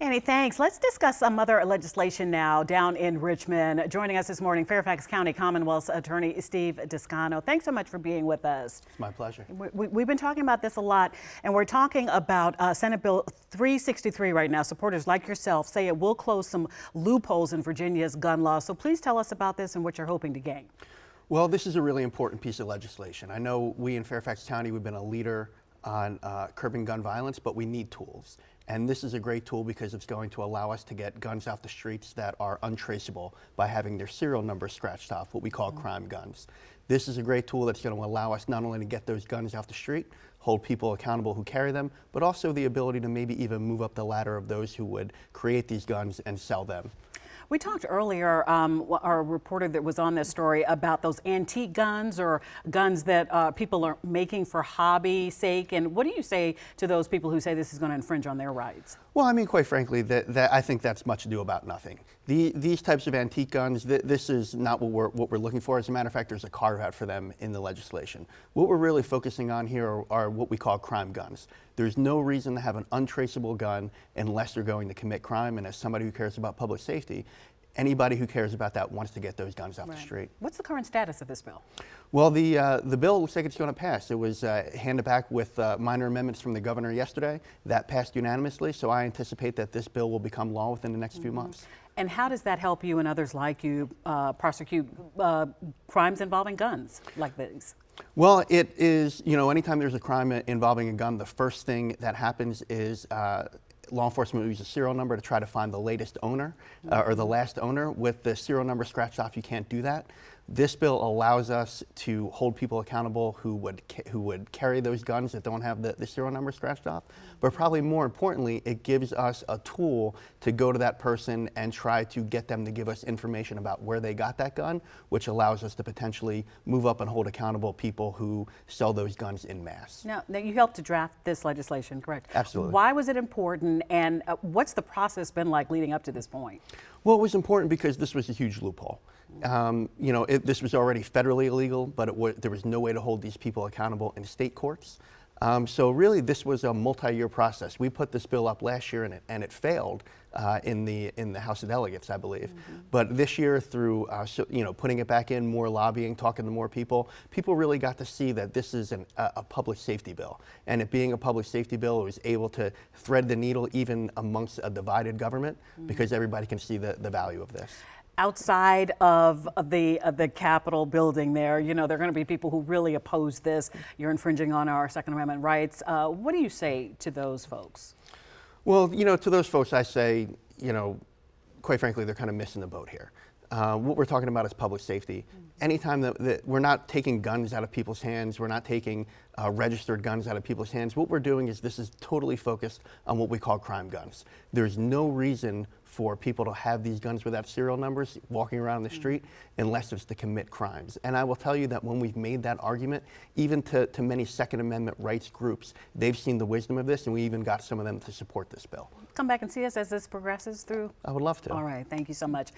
Annie, thanks. Let's discuss some other legislation now down in Richmond. Joining us this morning, Fairfax County Commonwealth's Attorney Steve Descano. Thanks so much for being with us. It's my pleasure. We've been talking about this a lot, and we're talking about Senate Bill 363 right now. Supporters like yourself say it will close some loopholes in Virginia's gun law. So please tell us about this and what you're hoping to gain. Well, this is a really important piece of legislation. I know we in Fairfax County, we've been a leader on curbing gun violence, but we need tools. And this is a great tool because it's going to allow us to get guns off the streets that are untraceable by having their serial number scratched off, what we call crime guns. This is a great tool that's going to allow us not only to get those guns off the street, hold people accountable who carry them, but also the ability to maybe even move up the ladder of those who would create these guns and sell them. We talked earlier, our reporter that was on this story, about those antique guns or guns that people are making for hobby sake. And what do you say to those people who say this is going to infringe on their rights? Well, I mean, quite frankly, I think that's much ado about nothing. These types of antique guns, this is not what we're looking for. As a matter of fact, there's a carve out for them in the legislation. What we're really focusing on here are what we call crime guns. There's no reason to have an untraceable gun unless they're going to commit crime. And as somebody who cares about public safety, anybody who cares about that wants to get those guns off the street. What's the current status of this bill? Well, the bill looks like it's going to pass. It was handed back with minor amendments from the governor yesterday. That passed unanimously, so I anticipate that this bill will become law within the next few months. And how does that help you and others like you prosecute crimes involving guns like these? Well, it is, anytime there's a crime involving a gun, the first thing that happens is law enforcement will use a serial number to try to find the latest owner or the last owner. With the serial number scratched off, you can't do that. This bill allows us to hold people accountable who would carry those guns that don't have the serial number scratched off. But probably more importantly, it gives us a tool to go to that person and try to get them to give us information about where they got that gun, which allows us to potentially move up and hold accountable people who sell those guns en masse. Now you helped to draft this legislation, correct? Absolutely. Why was it important, and what's the process been like leading up to this point? Well, it was important because this was a huge loophole. This was already federally illegal, but there was no way to hold these people accountable in state courts. So really, this was a multi-year process. We put this bill up last year, and it failed in the House of Delegates, I believe. But this year, through putting it back in, more lobbying, talking to more people really got to see that this is a public safety bill. And it being a public safety bill, it was able to thread the needle even amongst a divided government because everybody can see the value of this. Outside of the Capitol building there, there are going to be people who really oppose this. You're infringing on our Second Amendment rights. What do you say to those folks? Well, to those folks, I say, quite frankly, they're kind of missing the boat here. What we're talking about is public safety. Anytime that we're not taking guns out of people's hands, we're not taking registered guns out of people's hands, what we're doing is this is totally focused on what we call crime guns. There's no reason for people to have these guns without serial numbers walking around the street unless it's to commit crimes. And I will tell you that when we've made that argument, even to many Second Amendment rights groups, they've seen the wisdom of this, and we even got some of them to support this bill. Come back and see us as this progresses through. I would love to. All right, thank you so much.